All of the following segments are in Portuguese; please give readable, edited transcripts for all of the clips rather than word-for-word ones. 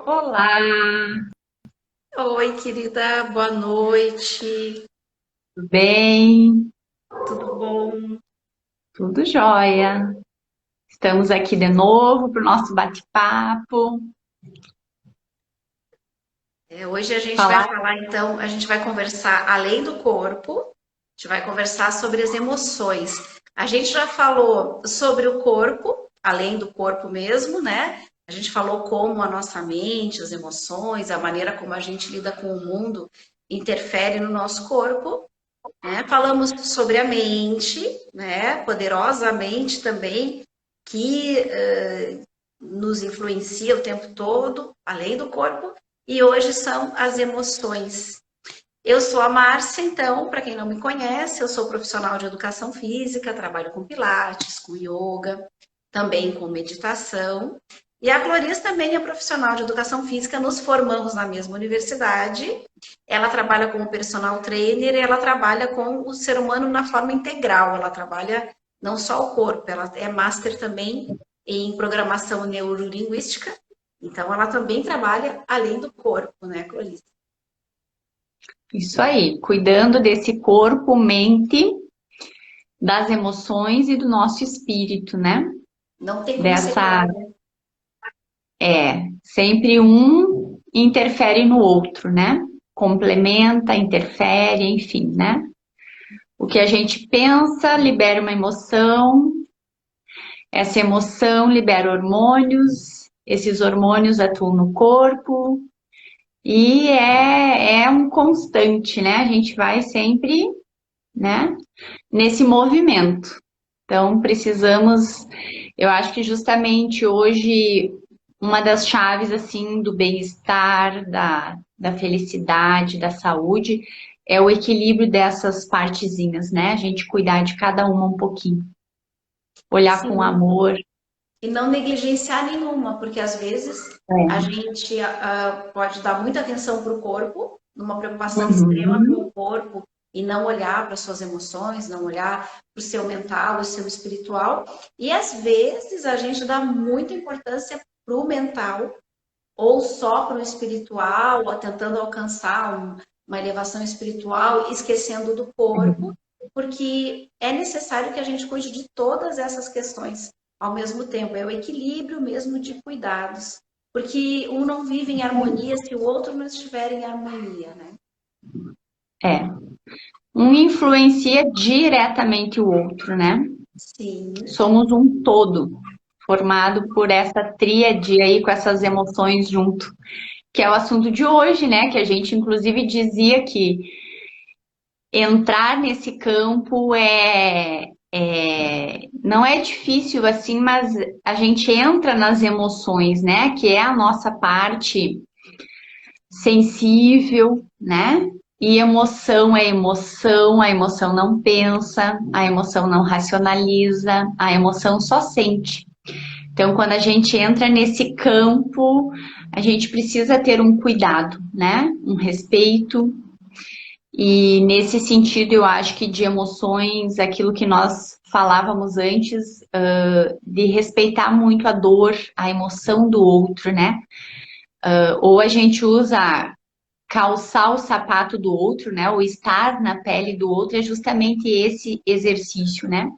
Olá, Oi, querida, boa noite. tudo bem? Tudo bom? Tudo jóia. Estamos aqui de novo para o nosso bate-papo. Hoje a gente vai Falar. falar, então, a gente vai conversar além do corpo, a gente vai conversar sobre as emoções. A gente já falou sobre o corpo, além do corpo mesmo, né? A gente falou como a nossa mente, as emoções, a maneira como a gente lida com o mundo interfere no nosso corpo, né? Falamos sobre a mente, né? Poderosa mente também, que nos influencia o tempo todo, além do corpo, e hoje são as emoções. Eu sou a Márcia, então, para quem não me conhece, eu sou profissional de educação física, trabalho com pilates, com yoga, também com meditação. E a Clarice também é profissional de educação física, nos formamos na mesma universidade. Ela trabalha como personal trainer e ela trabalha com o ser humano na forma integral. Ela trabalha não só o corpo, ela é master também em programação neurolinguística. Então, ela também trabalha além do corpo, né, Clarice? Isso aí, cuidando desse corpo, mente, das emoções e do nosso espírito, né? Não tem como Dessa separar, né? sempre um interfere no outro, né? Complementa, interfere, enfim, né? O que a gente pensa libera uma emoção, essa emoção libera hormônios, esses hormônios atuam no corpo e é um constante, né? A gente vai sempre, né, nesse movimento. Então, precisamos, eu acho que justamente hoje, uma das chaves, assim, do bem-estar, da felicidade, da saúde, é o equilíbrio dessas partezinhas, né? A gente cuidar de cada uma um pouquinho, olhar com Sim. amor. E não negligenciar nenhuma, porque às vezes a É. gente pode dar muita atenção para o corpo, numa preocupação extrema com Uhum. o corpo, e não olhar para suas emoções, não olhar para o seu mental, o seu espiritual. E às vezes a gente dá muita importância para o mental, ou só para o espiritual, ou tentando alcançar uma elevação espiritual, esquecendo do corpo, porque é necessário que a gente cuide de todas essas questões ao mesmo tempo. É o equilíbrio mesmo de cuidados, porque um não vive em harmonia se o outro não estiver em harmonia, né? É. Um influencia diretamente o outro, né? Sim, Somos um todo, formado por essa tríade aí com essas emoções junto, que é o assunto de hoje, né? Que a gente inclusive dizia que entrar nesse campo não é difícil assim, mas a gente entra nas emoções, né? Que é a nossa parte sensível, né? E emoção é emoção, a emoção não pensa, a emoção não racionaliza, a emoção só sente. Então, quando a gente entra nesse campo, a gente precisa ter um cuidado, né? Um respeito. E nesse sentido, eu acho que de emoções, aquilo que nós falávamos antes, de respeitar muito a dor, a emoção do outro, né? Ou a gente usa calçar o sapato do outro, né? Ou estar na pele do outro é justamente esse exercício, né?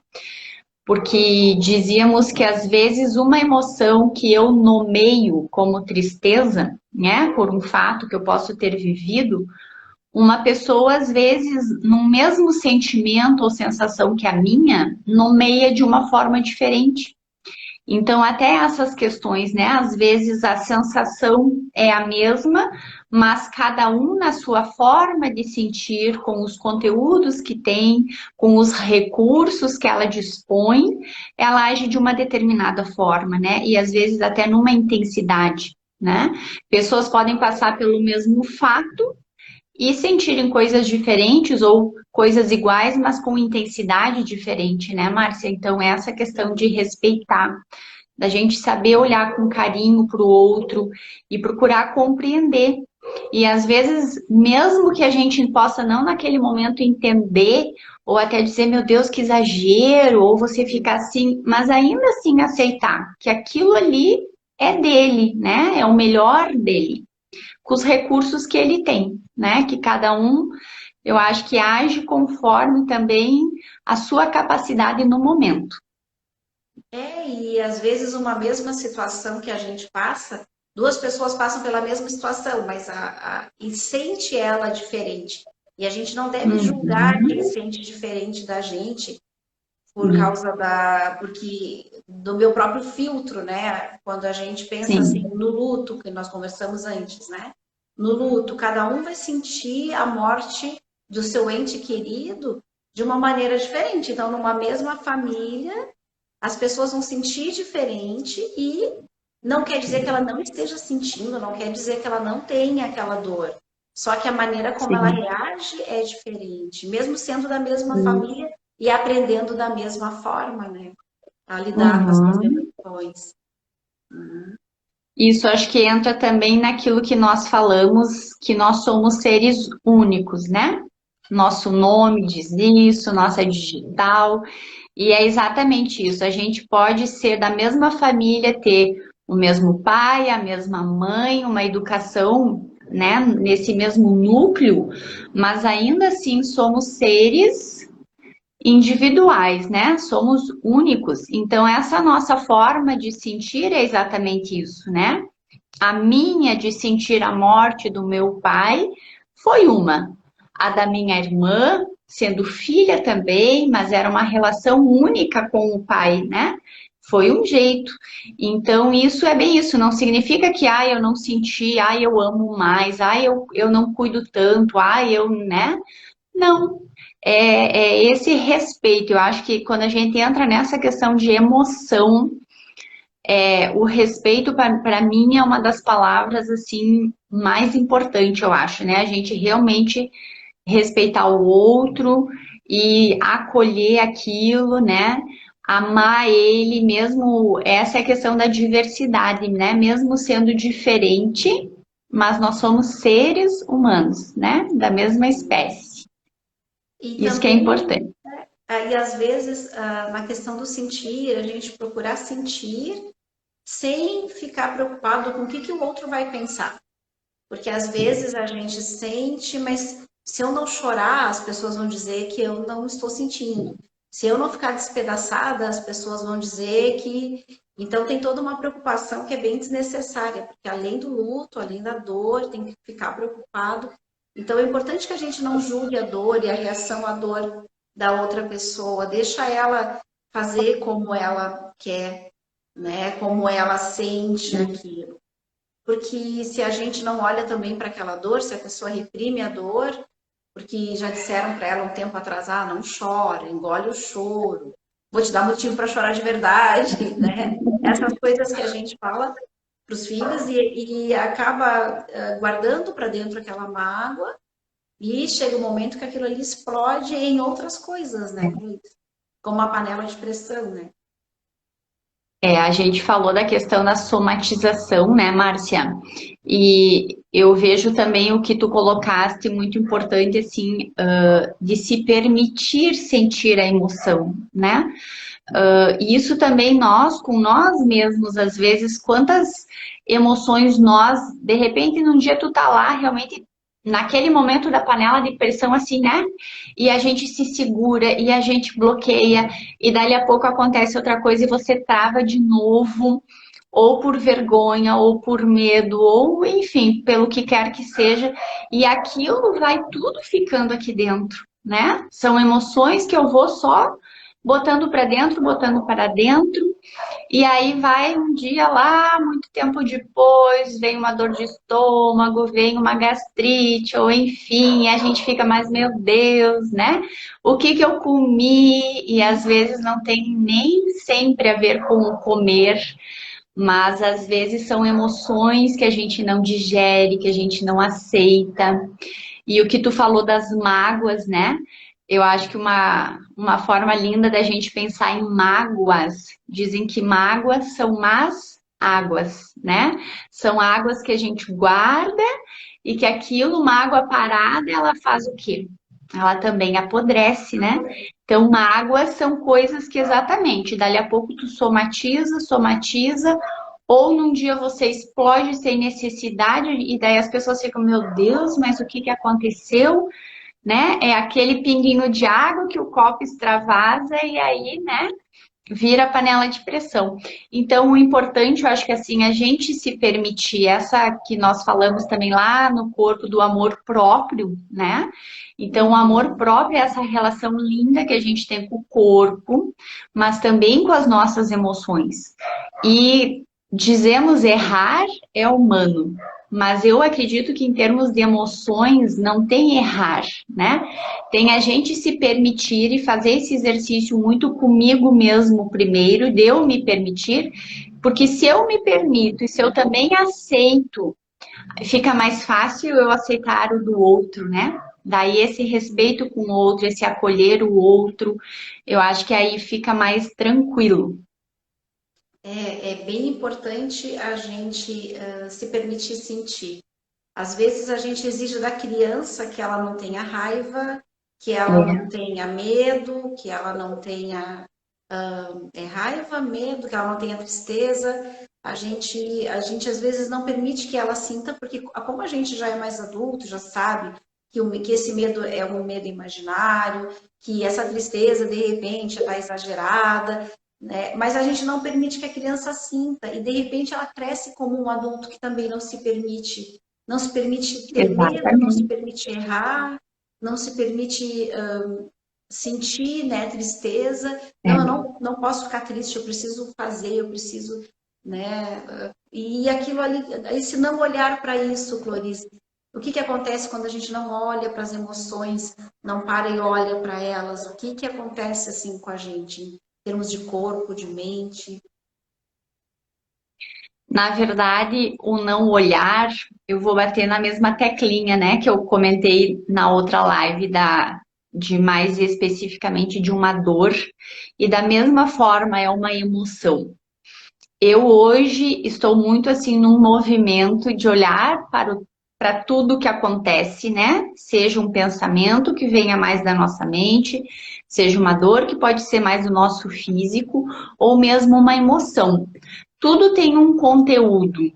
Porque dizíamos que às vezes uma emoção que eu nomeio como tristeza, né? Por um fato que eu posso ter vivido, uma pessoa às vezes no mesmo sentimento ou sensação que a minha, nomeia de uma forma diferente. Então, até essas questões, né? Às vezes a sensação é a mesma, mas cada um na sua forma de sentir, com os conteúdos que tem, com os recursos que ela dispõe, ela age de uma determinada forma, né? E às vezes até numa intensidade, né? Pessoas podem passar pelo mesmo fato e sentirem coisas diferentes ou coisas iguais, mas com intensidade diferente, né, Márcia? Então, essa questão de respeitar, da gente saber olhar com carinho para o outro e procurar compreender. E às vezes, mesmo que a gente possa não naquele momento entender, ou até dizer, meu Deus, que exagero, ou você ficar assim, mas ainda assim aceitar que aquilo ali é dele, né? É o melhor dele, com os recursos que ele tem, né? Que cada um, eu acho que age conforme também a sua capacidade no momento. E às vezes uma mesma situação que a gente passa, duas pessoas passam pela mesma situação, mas e sente ela diferente. E a gente não deve julgar quem Uhum. sente diferente da gente por causa porque do meu próprio filtro, né? Quando a gente pensa assim Sim, no luto, que nós conversamos antes, né? No luto, cada um vai sentir a morte do seu ente querido de uma maneira diferente. Então, numa mesma família, as pessoas vão sentir diferente e não quer dizer que ela não esteja sentindo, não quer dizer que ela não tenha aquela dor. Só que a maneira como ela sim. reage é diferente, mesmo sendo da mesma Uhum. família e aprendendo da mesma forma, né? A lidar com as suas Uhum. emoções. Isso acho que entra também naquilo que nós falamos, que nós somos seres únicos, né? Nosso nome diz isso, nossa digital, e é exatamente isso. A gente pode ser da mesma família, ter o mesmo pai, a mesma mãe, uma educação, né, nesse mesmo núcleo, mas ainda assim somos seres individuais, né? Somos únicos. Então, essa nossa forma de sentir é exatamente isso, né? A minha de sentir a morte do meu pai foi uma. A da minha irmã, sendo filha também, mas era uma relação única com o pai, né? Foi um jeito. Então, isso é bem isso. Não significa que, eu não senti, eu amo mais, eu não cuido tanto, eu, né? Não. É esse respeito. Eu acho que quando a gente entra nessa questão de emoção, o respeito, para mim, é uma das palavras assim mais importantes, eu acho, né? A gente realmente respeitar o outro e acolher aquilo, né? Amar ele mesmo, essa é a questão da diversidade, né? Mesmo sendo diferente, mas nós somos seres humanos, né? Da mesma espécie. E Isso que é também, importante. e às vezes, na questão do sentir, a gente procurar sentir sem ficar preocupado com o que o outro vai pensar. Porque às vezes a gente sente, mas se eu não chorar, as pessoas vão dizer que eu não estou sentindo. Se eu não ficar despedaçada, as pessoas vão dizer que. Então tem toda uma preocupação que é bem desnecessária, porque além do luto, além da dor, tem que ficar preocupado. Então é importante que a gente não julgue a dor e a reação à dor da outra pessoa, deixa ela fazer como ela quer, né? Como ela sente aquilo. Porque se a gente não olha também para aquela dor, se a pessoa reprime a dor, porque já disseram para ela um tempo atrás, não chora, engole o choro, vou te dar motivo para chorar de verdade, né? Essas coisas que a gente fala para os filhos e acaba guardando para dentro aquela mágoa e chega um momento que aquilo ali explode em outras coisas, né? Como uma panela de pressão, né? A gente falou da questão da somatização, né, Márcia? E eu vejo também o que tu colocaste muito importante, assim, de se permitir sentir a emoção, né? E isso também nós, com nós mesmos, às vezes, quantas emoções nós, de repente, num dia tu tá lá realmente naquele momento da panela de pressão, assim, né? E a gente se segura e a gente bloqueia, e dali a pouco acontece outra coisa e você trava de novo, ou por vergonha, ou por medo, ou enfim, pelo que quer que seja, e aquilo vai tudo ficando aqui dentro, né? São emoções que eu vou só botando para dentro, e aí vai um dia lá, muito tempo depois, vem uma dor de estômago, vem uma gastrite, ou enfim, e a gente fica mais, meu Deus, né? O que que eu comi? E às vezes não tem nem sempre a ver com o comer, mas às vezes são emoções que a gente não digere, que a gente não aceita. E o que tu falou das mágoas, né? Eu acho que uma forma linda da gente pensar em mágoas, dizem que mágoas são más águas, né? São águas que a gente guarda e que aquilo, uma água parada, ela faz o quê? Ela também apodrece, né? Então, mágoas são coisas que exatamente, dali a pouco tu somatiza, somatiza, ou num dia você explode sem necessidade e daí as pessoas ficam, meu Deus, mas o que que aconteceu? Né? É aquele pinguinho de água que o copo extravasa e aí, né, vira panela de pressão. Então, o importante, eu acho que assim, a gente se permitir essa que nós falamos também lá no corpo do amor próprio, né? Então, o amor próprio é essa relação linda que a gente tem com o corpo, mas também com as nossas emoções. E dizemos errar é humano, mas eu acredito que em termos de emoções não tem errar, né? Tem a gente se permitir e fazer esse exercício muito comigo mesmo primeiro, de eu me permitir, porque se eu me permito e se eu também aceito, fica mais fácil eu aceitar o do outro, né? Daí esse respeito com o outro, esse acolher o outro, eu acho que aí fica mais tranquilo. É bem importante a gente se permitir sentir. Às vezes a gente exige da criança que ela não tenha raiva, que ela não tenha medo, que ela não tenha raiva, medo, que ela não tenha tristeza. A gente às vezes não permite que ela sinta, porque como a gente já é mais adulto, já sabe que esse medo é um medo imaginário, que essa tristeza de repente está exagerada, né? Mas a gente não permite que a criança sinta e de repente ela cresce como um adulto que também não se permite ter medo, não se Exatamente. permite errar, não se permite sentir, né, tristeza. Não, eu É. não posso ficar triste, eu preciso fazer, eu preciso, né? E aquilo ali, esse não olhar para isso, Cloris. O que que acontece quando a gente não olha para as emoções, não para e olha para elas? O que que acontece assim com a gente, em termos de corpo, de mente? Na verdade, o não olhar, eu vou bater na mesma teclinha, né, que eu comentei na outra live de mais especificamente de uma dor, e da mesma forma é uma emoção. Eu hoje estou muito assim num movimento de olhar para tudo que acontece, né? Seja um pensamento que venha mais da nossa mente, seja uma dor que pode ser mais do nosso físico, ou mesmo uma emoção. Tudo tem um conteúdo.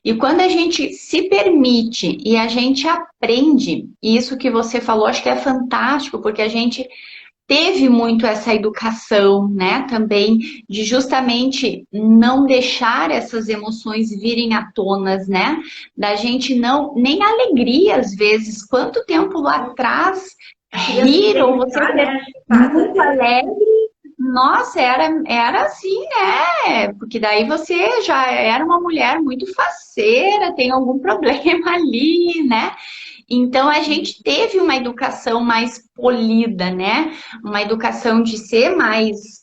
E quando a gente se permite e a gente aprende, e isso que você falou, acho que é fantástico, porque a gente teve muito essa educação, né, também, de justamente não deixar essas emoções virem à tonas, né, da gente não, nem alegria às vezes, quanto tempo lá atrás, A criança rir ou você tá, ser né, muito agitada. alegre, nossa, era assim, né, porque daí você já era uma mulher muito faceira, tem algum problema ali, né, então a gente teve uma educação mais polida, né? Uma educação de ser mais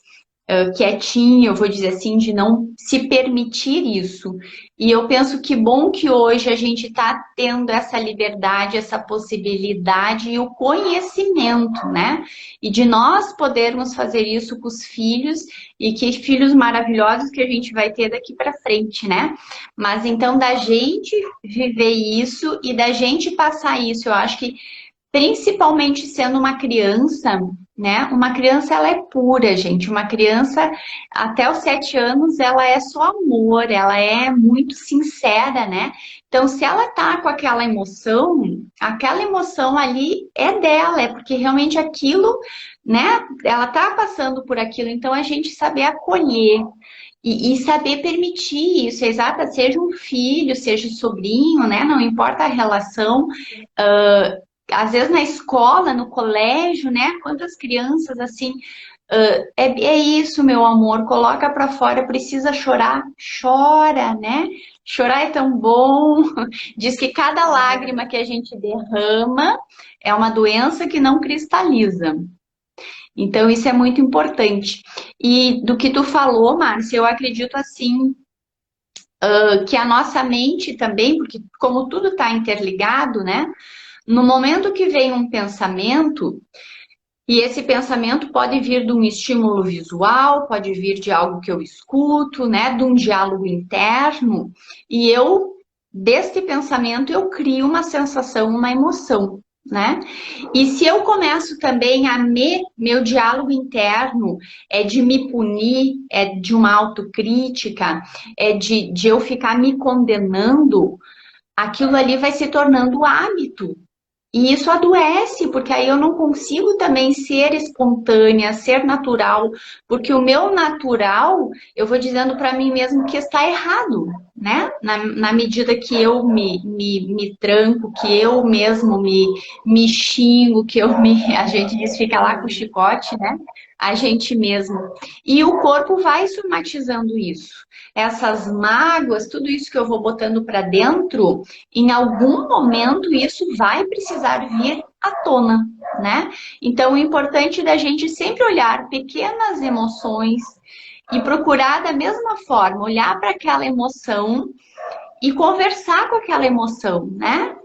quietinho, eu vou dizer assim, de não se permitir isso. E eu penso que bom que hoje a gente está tendo essa liberdade, essa possibilidade e o conhecimento, né? E de nós podermos fazer isso com os filhos e que filhos maravilhosos que a gente vai ter daqui para frente, né? Mas então da gente viver isso e da gente passar isso, eu acho que principalmente sendo uma criança, né? Uma criança ela é pura, gente. Uma criança até os 7 anos ela é só amor, ela é muito sincera, né? Então, se ela tá com aquela emoção ali é dela, é porque realmente aquilo, né? Ela tá passando por aquilo. Então, a gente saber acolher. E saber permitir isso, exata, seja um filho, seja um sobrinho, né? Não importa a relação, às vezes na escola, no colégio, né? Quantas crianças assim, é isso, meu amor, coloca pra fora, precisa chorar, chora, né? Chorar é tão bom. Diz que cada lágrima que a gente derrama é uma doença que não cristaliza. Então, isso é muito importante. E do que tu falou, Márcia, eu acredito assim, que a nossa mente também, porque como tudo está interligado, né? No momento que vem um pensamento, e esse pensamento pode vir de um estímulo visual, pode vir de algo que eu escuto, né, de um diálogo interno, e eu, deste pensamento, eu crio uma sensação, uma emoção. né? E se eu começo também meu diálogo interno é de me punir, é de uma autocrítica, é de eu ficar me condenando, aquilo ali vai se tornando hábito. E isso adoece, porque aí eu não consigo também ser espontânea, ser natural, porque o meu natural, eu vou dizendo para mim mesmo que está errado, né? Na medida que eu me tranco, que eu mesmo me xingo, que a gente diz fica lá com o chicote, né? A gente mesmo. E o corpo vai somatizando isso. Essas mágoas, tudo isso que eu vou botando para dentro, em algum momento isso vai precisar vir à tona, né? Então, o importante da gente sempre olhar pequenas emoções e procurar da mesma forma olhar para aquela emoção e conversar com aquela emoção, né?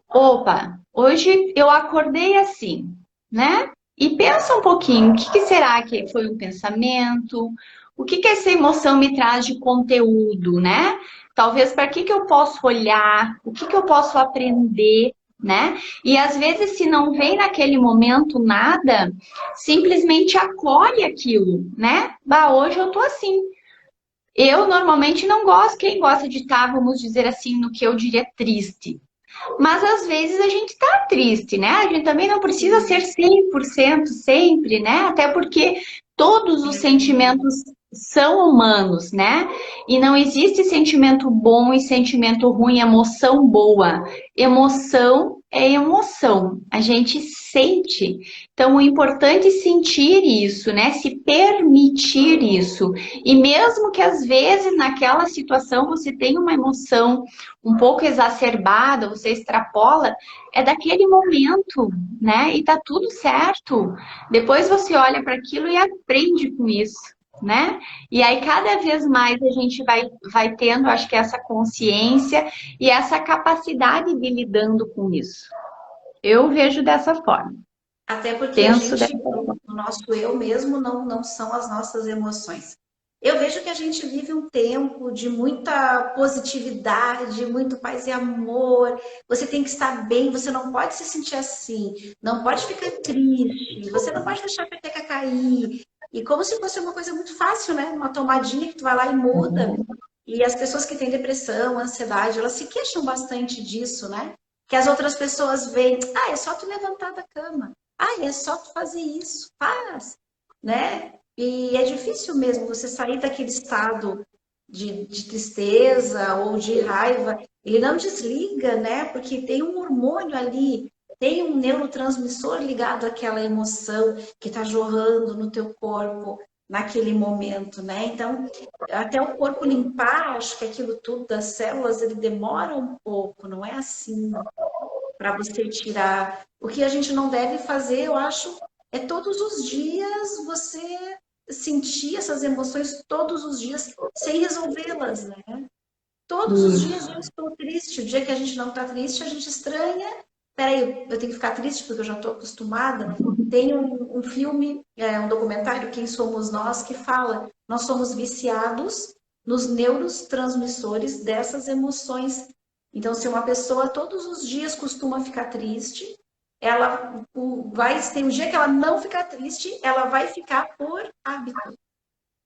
Opa, hoje eu acordei assim, né? E pensa um pouquinho, o que que será que foi um pensamento? O que que essa emoção me traz de conteúdo, né? Talvez para que eu posso olhar, o que que eu posso aprender, né? E às vezes, se não vem naquele momento nada, simplesmente acolhe aquilo, né? Bah, hoje eu tô assim. Eu normalmente não gosto, quem gosta de estar, vamos dizer assim, no que eu diria triste. Mas às vezes a gente tá triste, né? A gente também não precisa ser 100% sempre, né? Até porque todos os sentimentos são humanos, né? E não existe sentimento bom e sentimento ruim, emoção boa. Emoção é emoção, a gente sente. Então, o importante é sentir isso, né? Se permitir isso. E mesmo que às vezes naquela situação você tenha uma emoção um pouco exacerbada, você extrapola, é daquele momento, né? E tá tudo certo. Depois você olha para aquilo e aprende com isso, né? E aí cada vez mais a gente vai tendo, acho que essa consciência e essa capacidade de lidando com isso. Eu vejo dessa forma. Até porque a Penso gente, dessa forma. o nosso eu mesmo não são as nossas emoções. Eu vejo que a gente vive um tempo de muita positividade, muito paz e amor. Você tem que estar bem, você não pode se sentir assim, não pode ficar triste, você não pode deixar a peteca cair. E como se fosse uma coisa muito fácil, né? Uma tomadinha que tu vai lá e muda. E as pessoas que têm depressão, ansiedade, elas se queixam bastante disso, né? Que as outras pessoas veem, é só tu levantar da cama. É só tu fazer isso, faz, né? E é difícil mesmo você sair daquele estado de tristeza ou de raiva. Ele não desliga, né? Porque tem um hormônio ali, tem um neurotransmissor ligado àquela emoção que está jorrando no teu corpo naquele momento, né? Então, até o corpo limpar, acho que aquilo tudo das células, ele demora um pouco, não é assim para você tirar. O que a gente não deve fazer, eu acho, é todos os dias você sentir essas emoções todos os dias sem resolvê-las, né? Todos os dias eu estou triste. O dia que a gente não está triste, a gente estranha. Peraí, eu tenho que ficar triste porque eu já estou acostumada. Tem um filme, um documentário, Quem Somos Nós, que fala: nós somos viciados nos neurotransmissores dessas emoções. Então, se uma pessoa todos os dias costuma ficar triste, ela vai ter um dia que ela não ficar triste, ela vai ficar por hábito,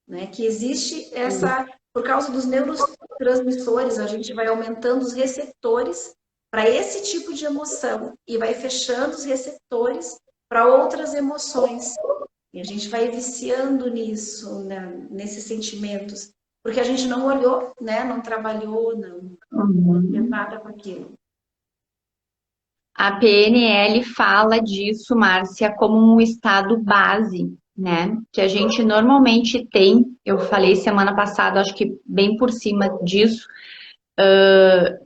né? Que existe essa, por causa dos neurotransmissores, a gente vai aumentando os receptores para esse tipo de emoção e vai fechando os receptores para outras emoções. E a gente vai viciando nisso, né? Nesses sentimentos, porque a gente não olhou, né? Não trabalhou, não fez nada com aquilo. A PNL fala disso, Márcia, como um estado base, né? Que a gente normalmente tem, eu falei semana passada, acho que bem por cima disso,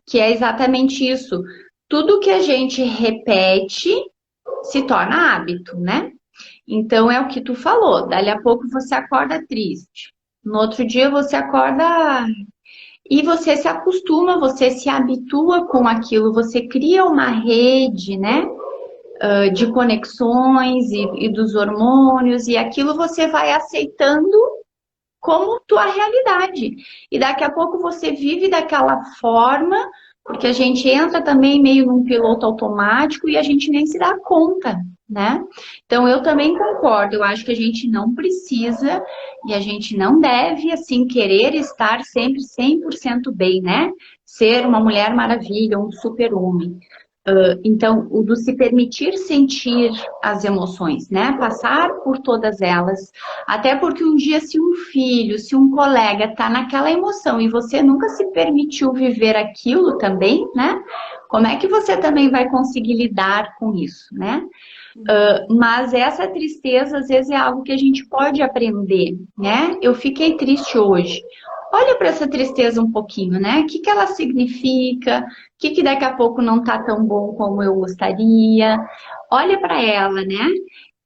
que é exatamente isso. Tudo que a gente repete se torna hábito, né? Então é o que tu falou, dali a pouco você acorda triste. No outro dia você acorda e você se acostuma, você se habitua com aquilo, você cria uma rede, né? De conexões e dos hormônios, e aquilo você vai aceitando como tua realidade. E daqui a pouco você vive daquela forma, porque a gente entra também meio num piloto automático e a gente nem se dá conta, né? Então eu também concordo, eu acho que a gente não precisa e a gente não deve, assim, querer estar sempre 100% bem, né? Ser uma mulher maravilha, um super-homem. Então, o do se permitir sentir as emoções, né? Passar por todas elas. Até porque um dia, se um filho, se um colega tá naquela emoção e você nunca se permitiu viver aquilo também, né? Como é que você também vai conseguir lidar com isso, né? Mas essa tristeza, às vezes, é algo que a gente pode aprender, né? Eu fiquei triste hoje. Olha para essa tristeza um pouquinho, né? O que que ela significa? O que que daqui a pouco não tá tão bom como eu gostaria? Olha para ela, né?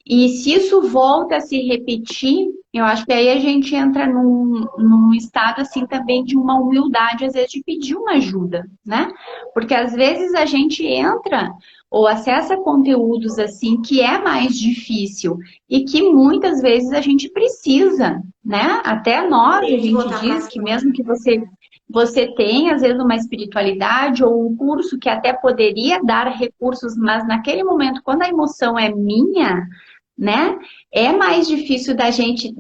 E se isso volta a se repetir, eu acho que aí a gente entra num estado assim também de uma humildade, às vezes, de pedir uma ajuda, né? Porque às vezes a gente entra ou acessa conteúdos assim que é mais difícil e que muitas vezes a gente precisa, né? Até nós, a Tem que gente botar pra diz que fora. mesmo que você tem, às vezes, uma espiritualidade ou um curso que até poderia dar recursos, mas naquele momento, quando a emoção é minha, né? É mais difícil da gente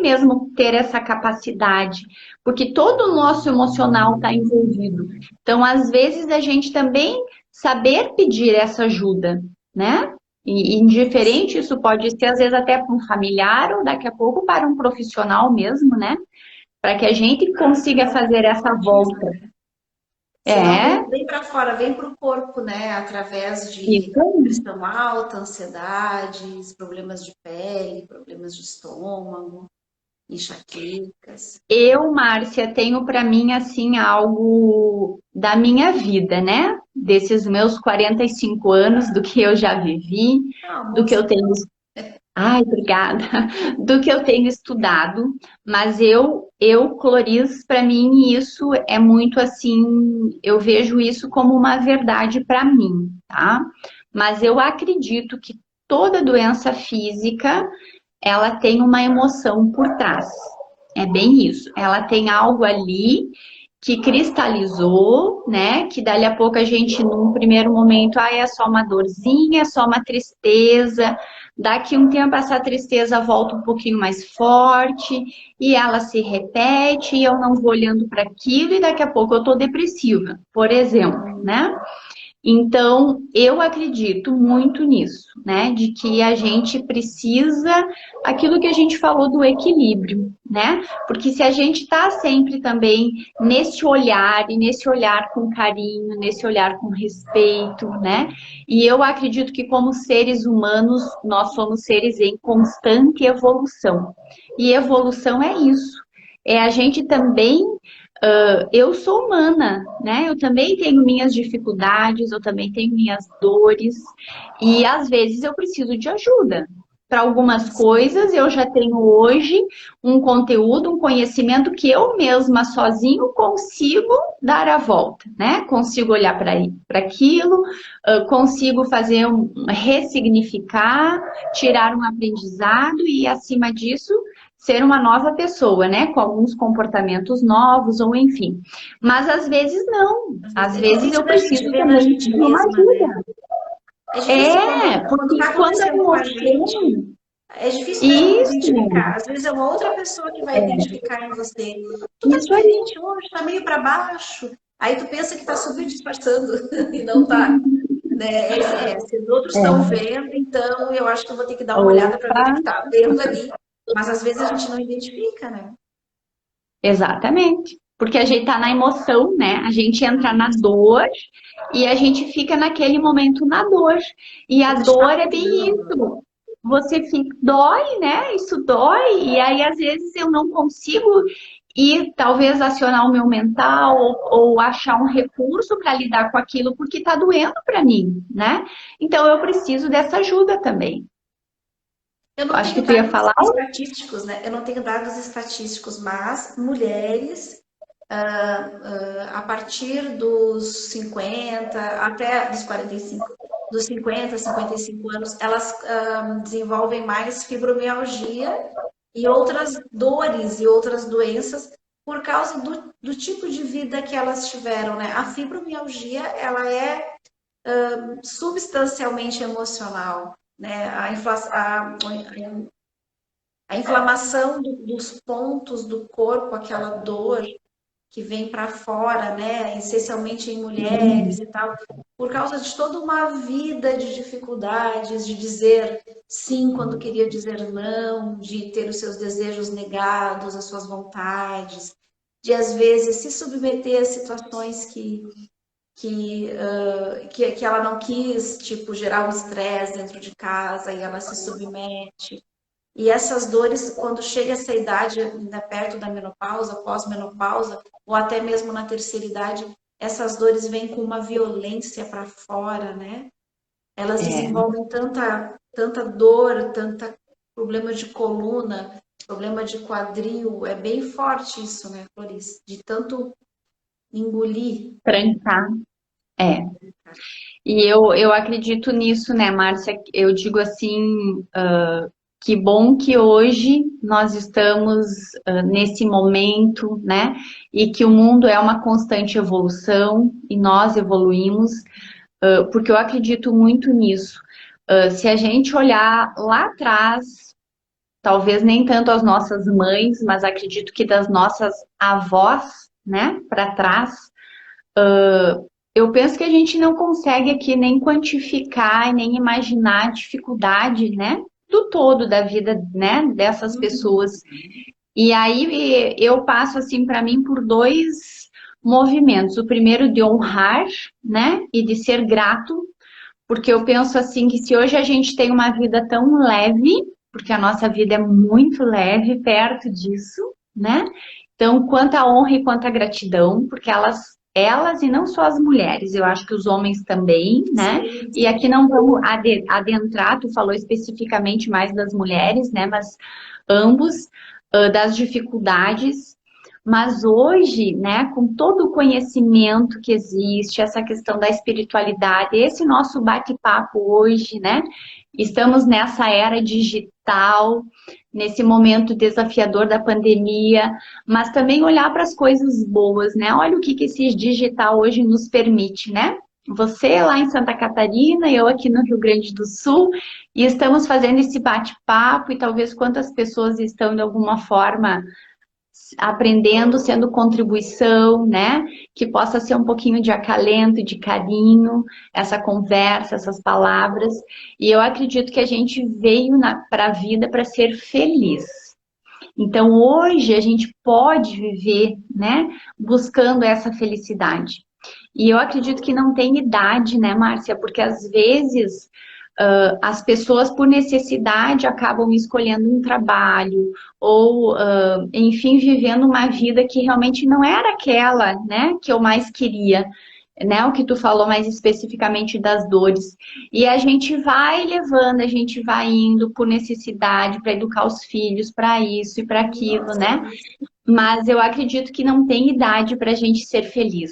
mesmo ter essa capacidade, porque todo o nosso emocional está envolvido. Então, às vezes, a gente também saber pedir essa ajuda, né? E indiferente, isso pode ser, às vezes, até para um familiar ou daqui a pouco para um profissional mesmo, né? Para que a gente consiga fazer essa volta. Senão É, vem para fora, vem para o corpo, né? Através de isso aí. pressão alta, ansiedades, problemas de pele, problemas de estômago, enxaquecas. Márcia, tenho para mim assim algo da minha vida, né? Desses meus 45 anos, do que eu já vivi, Ah, do que eu moça, tenho. Ai, obrigada. Do que eu tenho estudado, mas Cloris, para mim isso é muito assim, eu vejo isso como uma verdade para mim, tá? Mas eu acredito que toda doença física ela tem uma emoção por trás. É bem isso. Ela tem algo ali que cristalizou, né? Que dali a pouco a gente, num primeiro momento, é só uma dorzinha, é só uma tristeza. Daqui um tempo essa tristeza volta um pouquinho mais forte e ela se repete e eu não vou olhando para aquilo e daqui a pouco eu tô depressiva, por exemplo, né? Então, eu acredito muito nisso, né? De que a gente precisa, aquilo que a gente falou do equilíbrio, né? Porque se a gente está sempre também nesse olhar, e nesse olhar com carinho, nesse olhar com respeito, né? E eu acredito que como seres humanos, nós somos seres em constante evolução. E evolução é isso. É a gente também eu sou humana, né? Eu também tenho minhas dificuldades, eu também tenho minhas dores, e às vezes eu preciso de ajuda. Para algumas coisas, eu já tenho hoje um conteúdo, um conhecimento que eu mesma sozinho consigo dar a volta, né? Consigo olhar para aquilo, consigo fazer ressignificar, tirar um aprendizado e, acima disso, ser uma nova pessoa, né? Com alguns comportamentos novos, ou enfim. Mas às vezes não. Às é vezes difícil eu da gente preciso ver na também gente de uma mesma, né? ajuda. É difícil É, quando porque tá quando a acontecendo com a gente, emoção. é difícil da gente Isso, identificar. Às vezes é uma outra pessoa que vai identificar em você. Tu tá isso aí. diferente hoje, tá meio para baixo. Aí tu pensa que tá super disfarçando e não tá. Né? Se os outros estão É. vendo, então eu acho que eu vou ter que dar uma olhada para ver o Opa, que tá vendo ali. Mas às vezes a gente não identifica, né? exatamente. Porque a gente tá na emoção, né? A gente entra na dor e a gente fica naquele momento na dor. E a Fica dor é bem chacoalhando. isso. Você fica, dói, né? Isso dói. E aí, às vezes, eu não consigo ir, talvez, acionar o meu mental ou achar um recurso para lidar com aquilo, porque tá doendo para mim, né? Então, eu preciso dessa ajuda também. Eu não Acho que tenho tu ia dados falar. estatísticos, né? Eu não tenho dados estatísticos, mas mulheres a partir dos 50 até dos 45, dos 50 a 55 anos, elas desenvolvem mais fibromialgia e outras dores e outras doenças por causa do tipo de vida que elas tiveram, né? A fibromialgia, ela é substancialmente emocional, né? A inflamação dos pontos do corpo, aquela dor que vem para fora, né? Essencialmente em mulheres e tal, por causa de toda uma vida de dificuldades, de dizer sim quando queria dizer não, de ter os seus desejos negados, as suas vontades, de às vezes se submeter a situações que ela não quis, tipo, gerar um estresse dentro de casa e ela se submete. E essas dores, quando chega essa idade, ainda perto da menopausa, pós-menopausa, ou até mesmo na terceira idade, essas dores vêm com uma violência para fora, né? Elas É, desenvolvem tanta dor, tanta problema de coluna, problema de quadril. É bem forte isso, né, Clarice? De tanto engolir. trancar. É. E eu acredito nisso, né, Márcia? Eu digo assim, que bom que hoje nós estamos nesse momento, né? E que o mundo é uma constante evolução e nós evoluímos, porque eu acredito muito nisso. Se a gente olhar lá atrás, talvez nem tanto as nossas mães, mas acredito que das nossas avós, né, para trás, eu penso que a gente não consegue aqui nem quantificar e nem imaginar a dificuldade, né, do todo da vida, né, dessas Uhum. pessoas. E aí eu passo assim para mim por dois movimentos. O primeiro de honrar, né, e de ser grato, porque eu penso assim que se hoje a gente tem uma vida tão leve, porque a nossa vida é muito leve perto disso, né? Então, quanto à honra e quanto à gratidão, porque elas e não só as mulheres, eu acho que os homens também, né? Sim, E sim. aqui não vamos adentrar, tu falou especificamente mais das mulheres, né? Mas ambos, das dificuldades. Mas hoje, né, com todo o conhecimento que existe, essa questão da espiritualidade, esse nosso bate-papo hoje, né? Estamos nessa era digital, nesse momento desafiador da pandemia, mas também olhar para as coisas boas, né? Olha o que esse digital hoje nos permite, né? Você lá em Santa Catarina, eu aqui no Rio Grande do Sul, e estamos fazendo esse bate-papo e talvez quantas pessoas estão de alguma forma aprendendo, sendo contribuição, né? Que possa ser um pouquinho de acalento, de carinho, essa conversa, essas palavras. E eu acredito que a gente veio para a vida para ser feliz. Então hoje a gente pode viver, né? Buscando essa felicidade. E eu acredito que não tem idade, né, Márcia? Porque às vezes as pessoas, por necessidade, acabam escolhendo um trabalho ou, enfim, vivendo uma vida que realmente não era aquela, né, que eu mais queria. Né, o que tu falou mais especificamente das dores. E a gente vai levando, a gente vai indo por necessidade para educar os filhos, para isso e para aquilo, Nossa, né? Mas eu acredito que não tem idade para a gente ser feliz,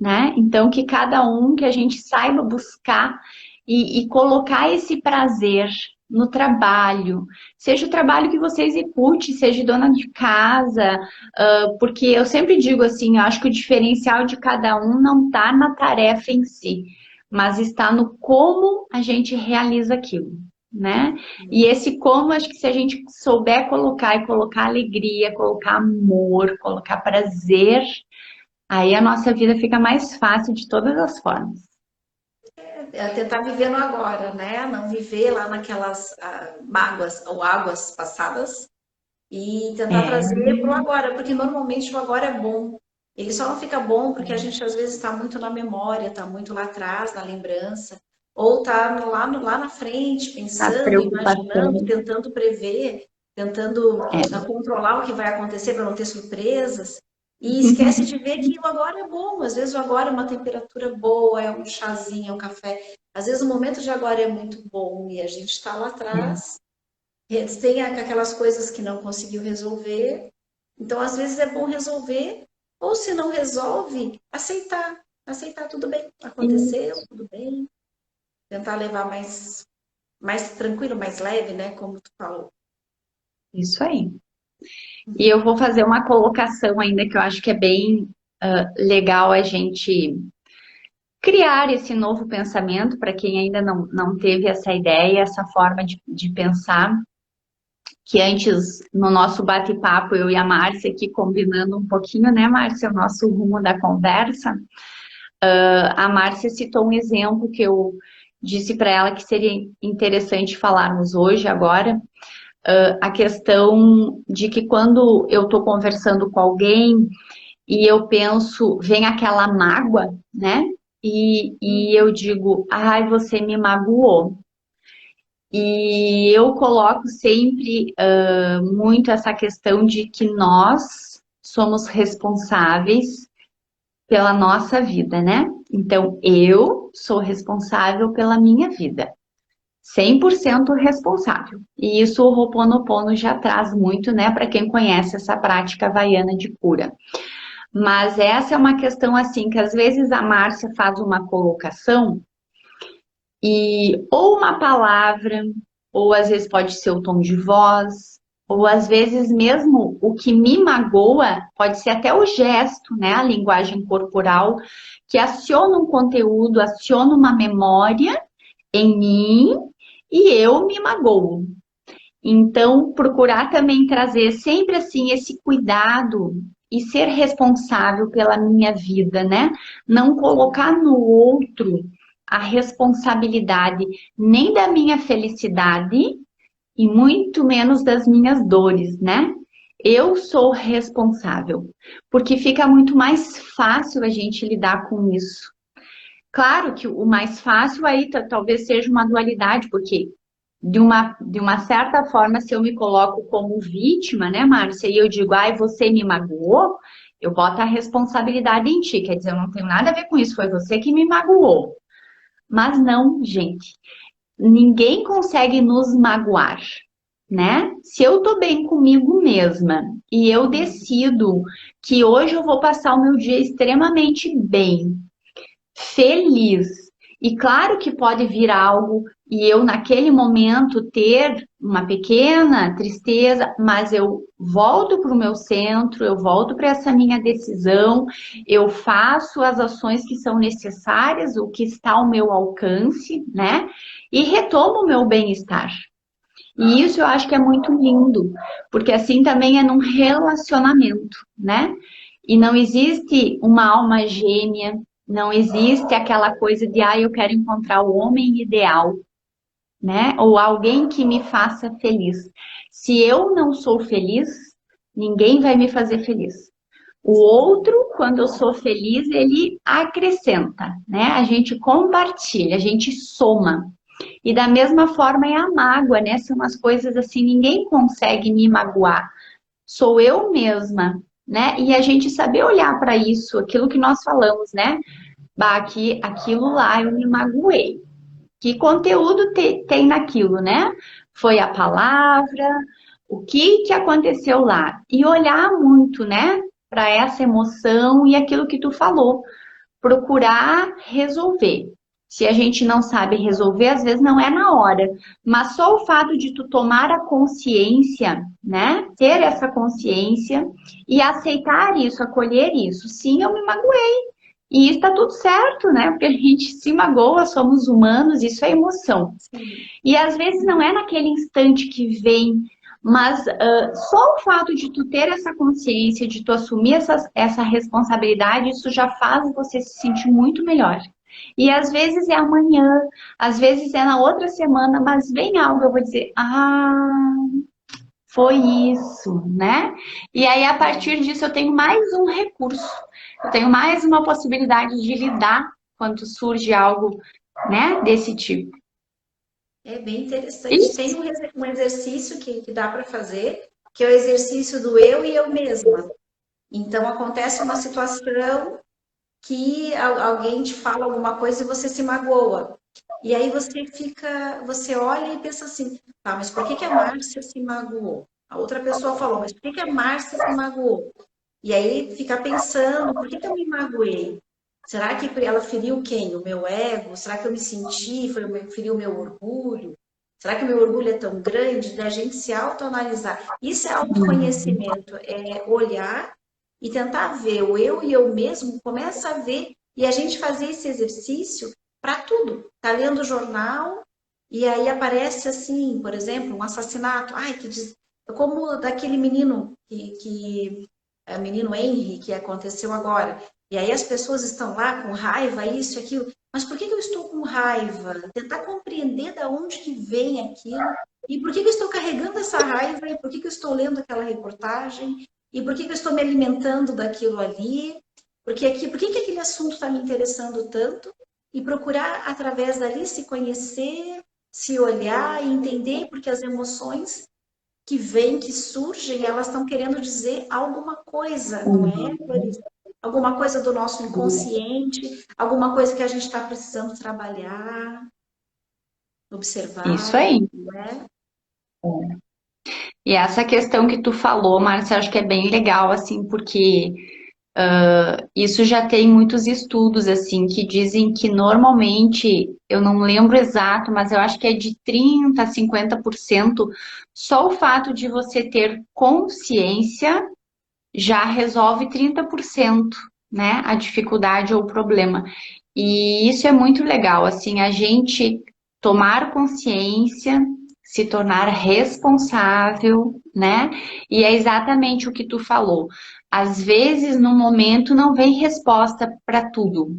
né? Então, que cada um, que a gente saiba buscar e colocar esse prazer no trabalho, seja o trabalho que você execute, seja dona de casa, porque eu sempre digo assim, eu acho que o diferencial de cada um não está na tarefa em si, mas está no como a gente realiza aquilo, né? E esse como, acho que se a gente souber colocar e colocar alegria, colocar amor, colocar prazer, aí a nossa vida fica mais fácil de todas as formas. é tentar viver no agora, né? Não viver lá naquelas mágoas ou águas passadas e tentar É, trazer para o agora, porque normalmente o agora é bom. Ele só não fica bom porque a gente às vezes está muito na memória, está muito lá atrás, na lembrança, ou está lá na frente, a pensando, preocupação. imaginando, tentando prever, tentando É. controlar o que vai acontecer para não ter surpresas. E esquece de ver que o agora é bom. Às vezes o agora é uma temperatura boa, é um chazinho, é um café. Às vezes o momento de agora é muito bom e a gente está lá atrás tem aquelas coisas que não conseguiu resolver. Então, às vezes é bom resolver, ou se não resolve, aceitar. Aceitar, tudo bem, aconteceu, tudo bem. Tentar levar mais tranquilo, mais leve, né? Como tu falou. Isso aí. E eu vou fazer uma colocação ainda que eu acho que é bem legal a gente criar esse novo pensamento para quem ainda não teve essa ideia, essa forma de pensar, que antes, no nosso bate-papo, eu e a Márcia aqui combinando um pouquinho, né, Márcia, o nosso rumo da conversa, a Márcia citou um exemplo que eu disse para ela que seria interessante falarmos hoje, agora, a questão de que quando eu estou conversando com alguém e eu penso, vem aquela mágoa, né? E eu digo, ai, você me magoou. E eu coloco sempre muito essa questão de que nós somos responsáveis pela nossa vida, né? Então, eu sou responsável pela minha vida. 100% responsável. E isso o Ho'oponopono já traz muito, né, para quem conhece essa prática havaiana de cura. Mas essa é uma questão assim, que às vezes a Márcia faz uma colocação e ou uma palavra, ou às vezes pode ser o tom de voz, ou às vezes mesmo o que me magoa pode ser até o gesto, né, a linguagem corporal, que aciona um conteúdo, aciona uma memória em mim e eu me magoo. Então, procurar também trazer sempre assim esse cuidado e ser responsável pela minha vida, né? Não colocar no outro a responsabilidade nem da minha felicidade e muito menos das minhas dores, né? Eu sou responsável, porque fica muito mais fácil a gente lidar com isso. Claro que o mais fácil aí talvez seja uma dualidade, porque de uma certa forma, se eu me coloco como vítima, né, Márcia, e eu digo, ai, você me magoou, eu boto a responsabilidade em ti, quer dizer, eu não tenho nada a ver com isso, foi você que me magoou. Mas não, gente, ninguém consegue nos magoar, né? Se eu tô bem comigo mesma e eu decido que hoje eu vou passar o meu dia extremamente bem, feliz. E claro que pode vir algo e eu naquele momento ter uma pequena tristeza, mas eu volto para o meu centro, eu volto para essa minha decisão, eu faço as ações que são necessárias, o que está ao meu alcance, né? E retomo o meu bem-estar. E isso eu acho que é muito lindo, porque assim também é num relacionamento, né? E não existe uma alma gêmea, não existe aquela coisa de, eu quero encontrar o homem ideal, né? Ou alguém que me faça feliz. Se eu não sou feliz, ninguém vai me fazer feliz. O outro, quando eu sou feliz, ele acrescenta, né? A gente compartilha, a gente soma. E da mesma forma é a mágoa, né? São umas coisas assim, ninguém consegue me magoar. Sou eu mesma, né? E a gente saber olhar para isso, aquilo que nós falamos, né? Bah, aquilo lá eu me magoei. Que conteúdo tem naquilo, né? Foi a palavra, o que aconteceu lá? E olhar muito, né? Para essa emoção e aquilo que tu falou. Procurar resolver. Se a gente não sabe resolver, às vezes não é na hora. Mas só o fato de tu tomar a consciência, né? Ter essa consciência e aceitar isso, acolher isso. Sim, eu me magoei. E está tudo certo, né? Porque a gente se magoa, somos humanos, isso é emoção. Sim. E às vezes não é naquele instante que vem, mas só o fato de tu ter essa consciência, de tu assumir essa responsabilidade, isso já faz você se sentir muito melhor. E às vezes é amanhã, às vezes é na outra semana, mas vem algo, eu vou dizer, foi isso, né? E aí, a partir disso, eu tenho mais um recurso, eu tenho mais uma possibilidade de lidar quando surge algo, né, desse tipo. É bem interessante. Tem Isso. um exercício que dá para fazer, que é o exercício do eu e eu mesma. Então, acontece uma situação que alguém te fala alguma coisa e você se magoa. E aí você olha e pensa assim, tá, mas por que a Márcia se magoou? A outra pessoa falou, mas por que a Márcia se magoou? E aí fica pensando, por que eu me magoei? Será que ela feriu quem? O meu ego? Será que eu me senti? Feriu o meu orgulho? Será que o meu orgulho é tão grande da gente se autoanalisar? Isso é autoconhecimento, é olhar e tentar ver o eu e eu mesmo, começa a ver e a gente fazer esse exercício para tudo. Tá lendo o jornal e aí aparece assim, por exemplo, um assassinato. Ai, que diz, como daquele menino que é o menino Henry que aconteceu agora. E aí as pessoas estão lá com raiva, isso, aquilo. Mas por que eu estou com raiva? Tentar compreender de onde que vem aquilo e por que eu estou carregando essa raiva e por que eu estou lendo aquela reportagem e por que eu estou me alimentando daquilo ali, por que aquele assunto está me interessando tanto e procurar através dali se conhecer, se olhar e entender porque as emoções que vêm, que surgem, elas estão querendo dizer alguma coisa, não é, Clarissa? Alguma coisa do nosso inconsciente, alguma coisa que a gente está precisando trabalhar, Isso observar, aí. né? E essa questão que tu falou, Márcia, acho que é bem legal, assim, porque isso já tem muitos estudos, assim, que dizem que normalmente, eu não lembro exato, mas eu acho que é de 30 a 50%, só o fato de você ter consciência já resolve 30%, né, a dificuldade ou o problema. E isso é muito legal, assim, a gente tomar consciência, se tornar responsável, né? E é exatamente o que tu falou. Às vezes, no momento, não vem resposta para tudo,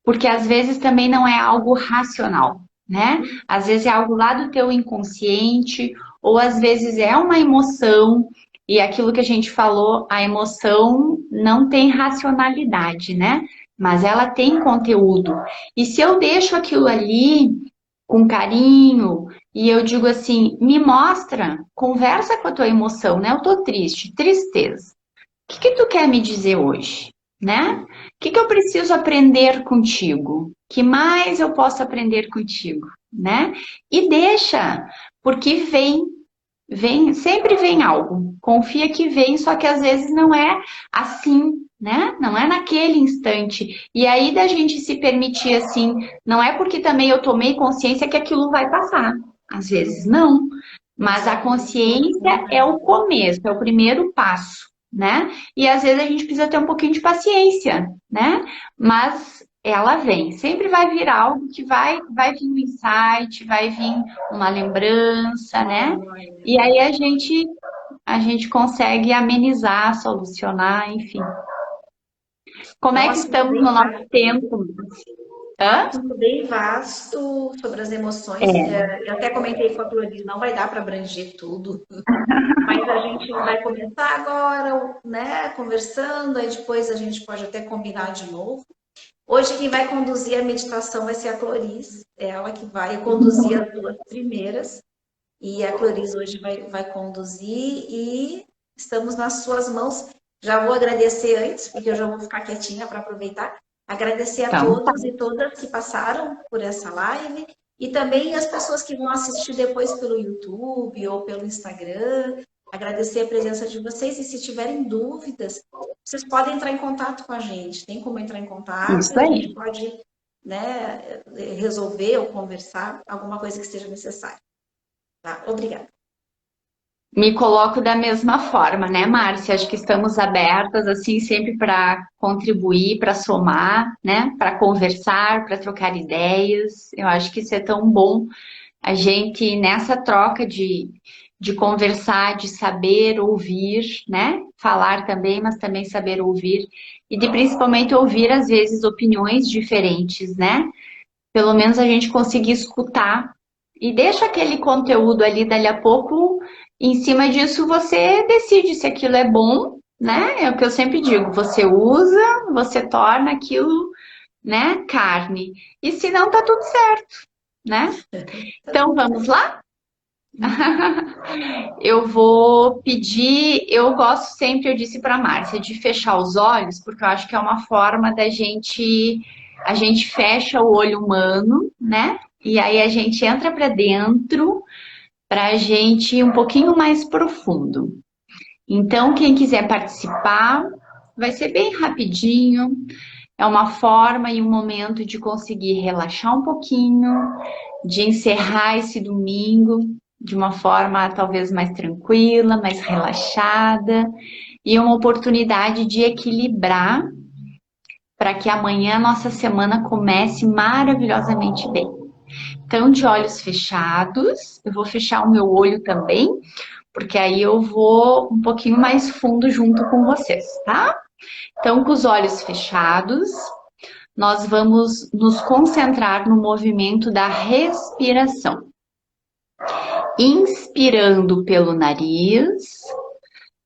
porque às vezes também não é algo racional, né? Às vezes é algo lá do teu inconsciente, ou às vezes é uma emoção, e aquilo que a gente falou, a emoção não tem racionalidade, né? Mas ela tem conteúdo. E se eu deixo aquilo ali com carinho, e eu digo assim, me mostra, conversa com a tua emoção, né? Eu tô triste, tristeza. O que tu quer me dizer hoje, né? O que eu preciso aprender contigo? Que mais eu posso aprender contigo, né? E deixa, porque sempre vem algo. Confia que vem, só que às vezes não é assim, né? Não é naquele instante. E aí da gente se permitir assim, não é porque também eu tomei consciência que aquilo vai passar. Às vezes não. Mas a consciência é o começo, é o primeiro passo, né? E às vezes a gente precisa ter um pouquinho de paciência, né? Mas ela vem, sempre vai vir algo que vai vir um insight, vai vir uma lembrança, né? E aí a gente consegue amenizar, solucionar, enfim. Como é que Nossa, estamos no nosso tempo? é um Hã? assunto bem vasto sobre as emoções. É, É, eu até comentei com a Cloris, não vai dar para abranger tudo, mas a gente vai começar agora, né, conversando, aí depois a gente pode até combinar de novo. Hoje quem vai conduzir a meditação vai ser a Cloris, é ela que vai conduzir as duas primeiras, e a Cloris hoje vai conduzir e estamos nas suas mãos. Já vou agradecer antes, porque eu já vou ficar quietinha para aproveitar. Agradecer a então, todos e todas que passaram por essa live e também as pessoas que vão assistir depois pelo YouTube ou pelo Instagram. Agradecer a presença de vocês e se tiverem dúvidas, vocês podem entrar em contato com a gente. Tem como entrar em contato e isso a gente aí. pode, né, resolver ou conversar alguma coisa que seja necessária. Tá? Obrigada. Me coloco da mesma forma, né, Márcia? Acho que estamos abertas, assim, sempre para contribuir, para somar, né? Para conversar, para trocar ideias. Eu acho que isso é tão bom. A gente, nessa troca de conversar, de saber ouvir, né? Falar também, mas também saber ouvir. E de principalmente ouvir, às vezes, opiniões diferentes, né? Pelo menos a gente conseguir escutar e deixa aquele conteúdo ali, dali a pouco, em cima disso você decide se aquilo é bom, né? É o que eu sempre digo, você usa, você torna aquilo, né, carne. E se não, tá tudo certo, né? Tá Então tudo vamos certo. lá? Eu vou pedir, eu gosto sempre, eu disse para Márcia, de fechar os olhos, porque eu acho que é uma forma da gente, a gente fecha o olho humano, né? E aí a gente entra para dentro, para a gente ir um pouquinho mais profundo. Então, quem quiser participar, vai ser bem rapidinho. é uma forma e um momento de conseguir relaxar um pouquinho, de encerrar esse domingo de uma forma talvez mais tranquila, mais relaxada, e uma oportunidade de equilibrar para que amanhã a nossa semana comece maravilhosamente bem. Então, de olhos fechados, eu vou fechar o meu olho também, porque aí eu vou um pouquinho mais fundo junto com vocês, tá? Então, com os olhos fechados, nós vamos nos concentrar no movimento da respiração. Inspirando pelo nariz,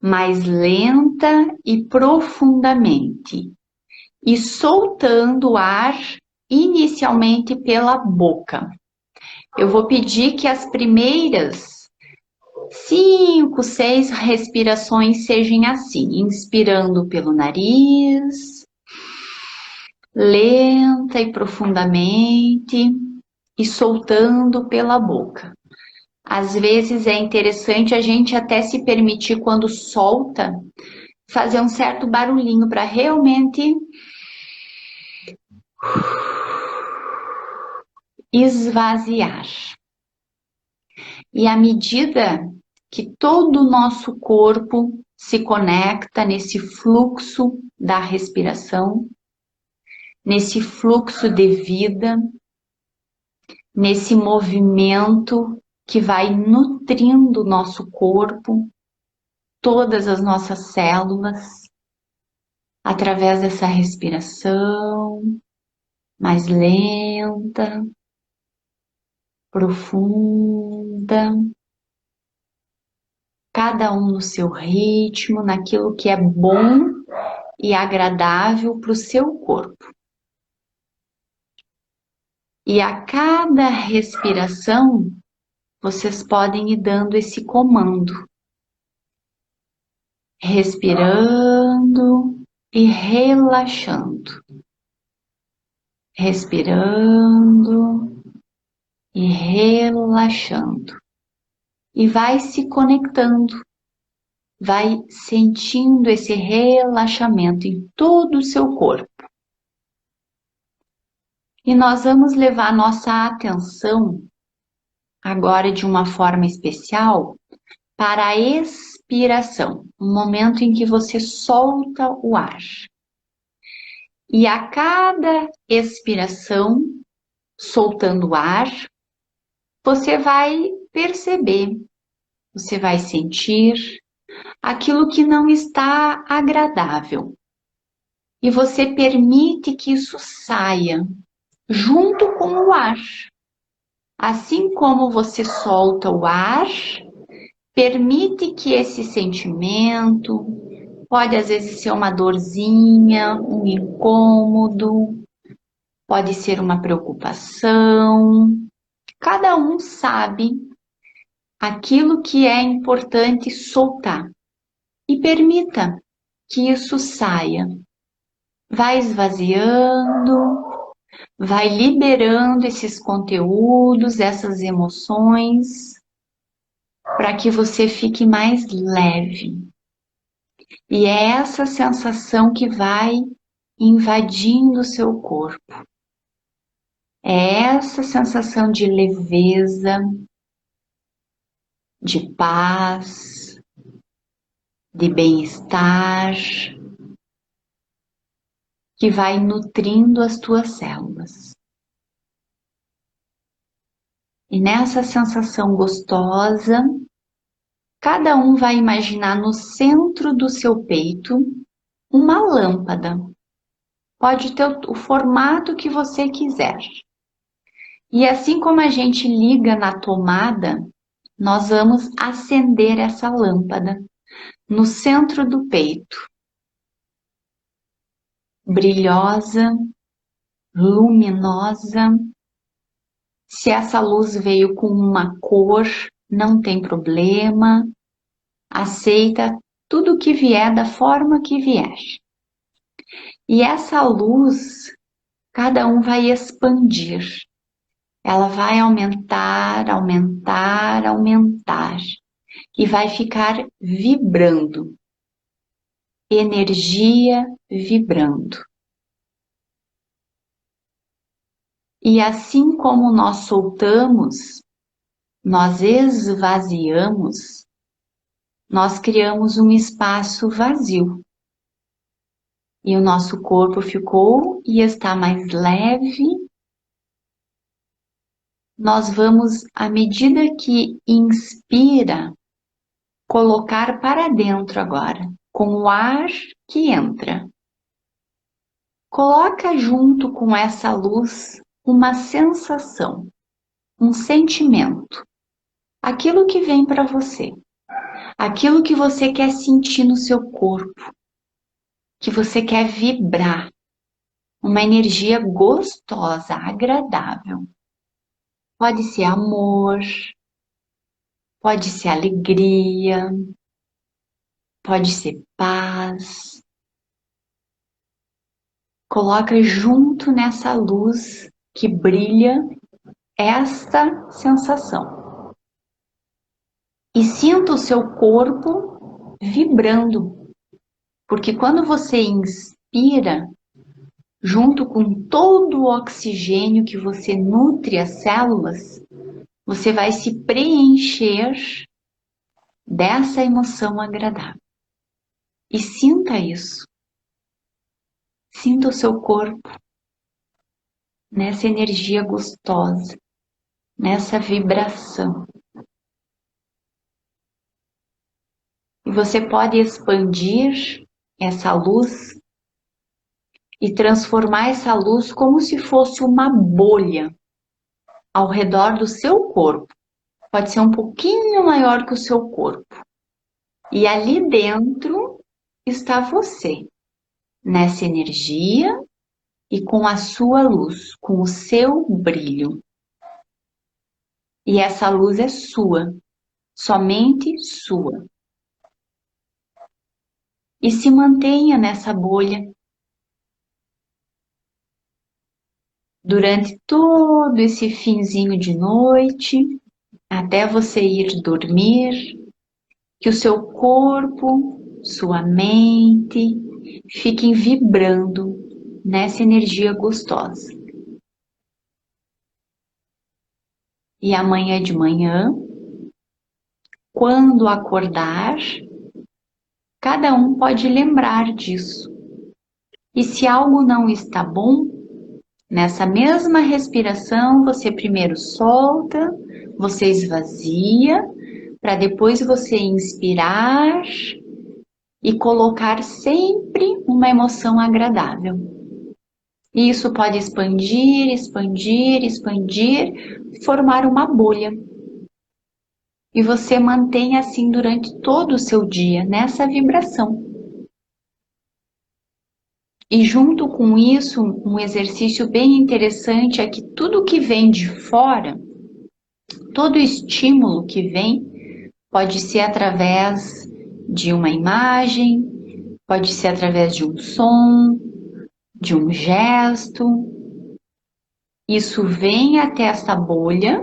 mais lenta e profundamente. E soltando o ar inicialmente pela boca. Eu vou pedir que as primeiras 5, 6 respirações sejam assim, inspirando pelo nariz, lenta e profundamente, e soltando pela boca. Às vezes é interessante a gente até se permitir, quando solta, fazer um certo barulhinho para realmente esvaziar. E à medida que todo o nosso corpo se conecta nesse fluxo da respiração, nesse fluxo de vida, nesse movimento que vai nutrindo o nosso corpo, todas as nossas células, através dessa respiração mais lenta, profunda, cada um no seu ritmo, naquilo que é bom e agradável para o seu corpo. E a cada respiração, vocês podem ir dando esse comando, respirando e relaxando, respirando e relaxando. E vai se conectando, vai sentindo esse relaxamento em todo o seu corpo. E nós vamos levar nossa atenção, agora de uma forma especial, para a expiração, um momento em que você solta o ar. E a cada expiração, soltando o ar, você vai perceber, você vai sentir aquilo que não está agradável. E você permite que isso saia junto com o ar. Assim como você solta o ar, permite que esse sentimento, pode às vezes ser uma dorzinha, um incômodo, pode ser uma preocupação. Cada um sabe aquilo que é importante soltar. E permita que isso saia. Vai esvaziando, vai liberando esses conteúdos, essas emoções, para que você fique mais leve. E é essa sensação que vai invadindo o seu corpo. É essa sensação de leveza, de paz, de bem-estar, que vai nutrindo as tuas células. E nessa sensação gostosa, cada um vai imaginar no centro do seu peito uma lâmpada. Pode ter o formato que você quiser. E assim como a gente liga na tomada, nós vamos acender essa lâmpada no centro do peito. Brilhosa, luminosa. Se essa luz veio com uma cor, não tem problema. Aceita tudo que vier da forma que vier. E essa luz, cada um vai expandir. Ela vai aumentar, aumentar, aumentar. E vai ficar vibrando. Energia vibrando. E assim como nós soltamos, nós esvaziamos, nós criamos um espaço vazio. E o nosso corpo ficou e está mais leve. Nós vamos, à medida que inspira, colocar para dentro agora, com o ar que entra. Coloca junto com essa luz uma sensação, um sentimento, aquilo que vem para você, aquilo que você quer sentir no seu corpo, que você quer vibrar, uma energia gostosa, agradável. Pode ser amor, pode ser alegria, pode ser paz. Coloca junto nessa luz que brilha esta sensação. E sinta o seu corpo vibrando, porque quando você inspira, junto com todo o oxigênio que você nutre as células, você vai se preencher dessa emoção agradável. E sinta isso. Sinta o seu corpo nessa energia gostosa, nessa vibração. E você pode expandir essa luz e transformar essa luz como se fosse uma bolha ao redor do seu corpo. Pode ser um pouquinho maior que o seu corpo. E ali dentro está você, nessa energia e com a sua luz, com o seu brilho. E essa luz é sua, somente sua. E se mantenha nessa bolha durante todo esse finzinho de noite, até você ir dormir, que o seu corpo, sua mente fiquem vibrando nessa energia gostosa. E amanhã de manhã, quando acordar, cada um pode lembrar disso. E se algo não está bom, nessa mesma respiração, você primeiro solta, você esvazia, para depois você inspirar e colocar sempre uma emoção agradável. E isso pode expandir, expandir, expandir, formar uma bolha. E você mantém assim durante todo o seu dia, nessa vibração. E junto com isso, um exercício bem interessante é que tudo que vem de fora, todo estímulo que vem, pode ser através de uma imagem, pode ser através de um som, de um gesto. Isso vem até essa bolha,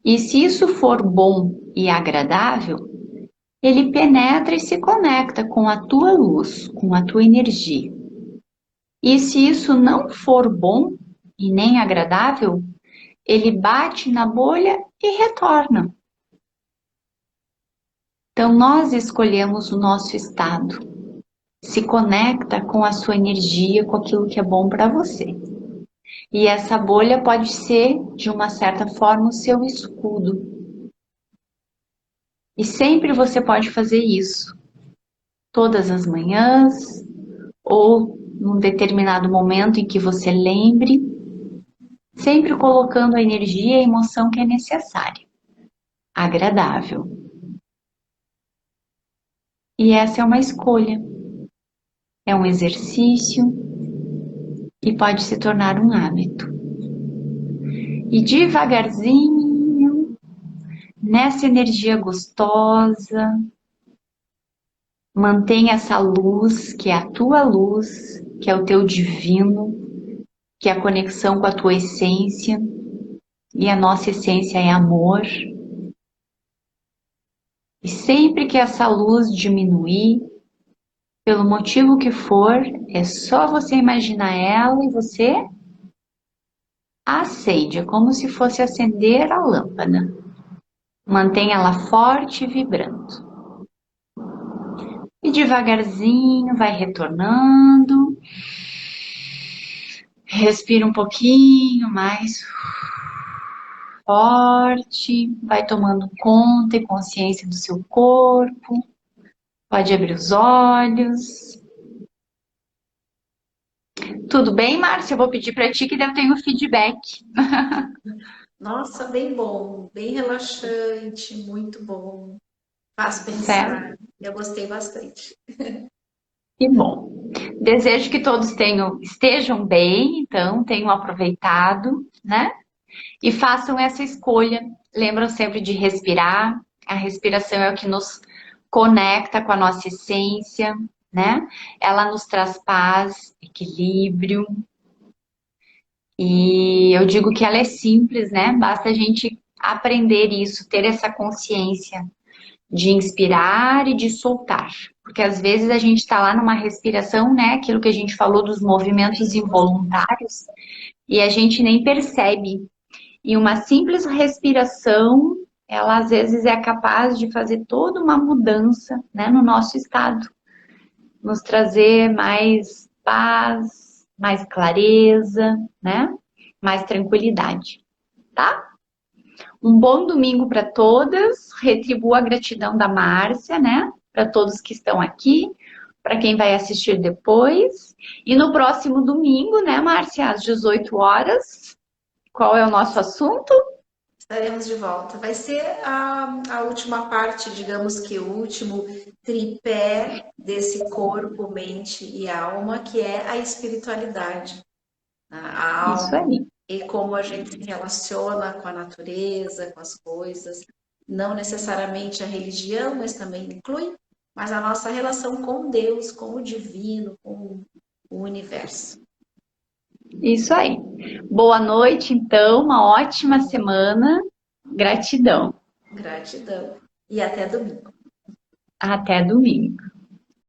e se isso for bom e agradável, ele penetra e se conecta com a tua luz, com a tua energia. E se isso não for bom e nem agradável, ele bate na bolha e retorna. Então nós escolhemos o nosso estado. Se conecta com a sua energia, com aquilo que é bom para você. E essa bolha pode ser, de uma certa forma, o seu escudo. E sempre você pode fazer isso. Todas as manhãs, ou num determinado momento em que você lembre, sempre colocando a energia e a emoção que é necessária, agradável. E essa é uma escolha, é um exercício e pode se tornar um hábito. E devagarzinho, nessa energia gostosa, mantenha essa luz, que é a tua luz, que é o teu divino, que é a conexão com a tua essência, e a nossa essência é amor. E sempre que essa luz diminuir, pelo motivo que for, é só você imaginar ela e você Acende, é como se fosse acender a lâmpada. Mantém ela forte e vibrando. E devagarzinho vai retornando. Respira um pouquinho mais forte. Vai tomando conta e consciência do seu corpo. Pode abrir os olhos. Tudo bem, Márcia? Eu vou pedir para ti que daí eu tenho feedback. Nossa, bem bom, bem relaxante, muito bom. Faz Certo? pensar. Eu gostei bastante. Que bom. Desejo que todos estejam bem, então tenham aproveitado, né? E façam essa escolha. Lembram sempre de respirar. A respiração é o que nos conecta com a nossa essência, né? Ela nos traz paz, equilíbrio. E eu digo que ela é simples, né? Basta a gente aprender isso, ter essa consciência de inspirar e de soltar. Porque às vezes a gente está lá numa respiração, né? Aquilo que a gente falou dos movimentos involuntários, e a gente nem percebe. E uma simples respiração, ela às vezes é capaz de fazer toda uma mudança, né, no nosso estado, nos trazer mais paz, mais clareza, né, mais tranquilidade, tá? Um bom domingo para todas, retribua a gratidão da Márcia, né, para todos que estão aqui, para quem vai assistir depois. E no próximo domingo, né, Márcia, às 18 horas, qual é o nosso assunto? Estaremos de volta. Vai ser a última parte, digamos que o último tripé desse corpo, mente e alma, que é a espiritualidade, a Isso alma, aí. e como a gente se relaciona com a natureza, com as coisas. Não necessariamente a religião, mas também inclui, mas a nossa relação com Deus, com o divino, com o universo. Isso aí. Boa noite, então, uma ótima semana. Gratidão. Gratidão. E até domingo. Até domingo.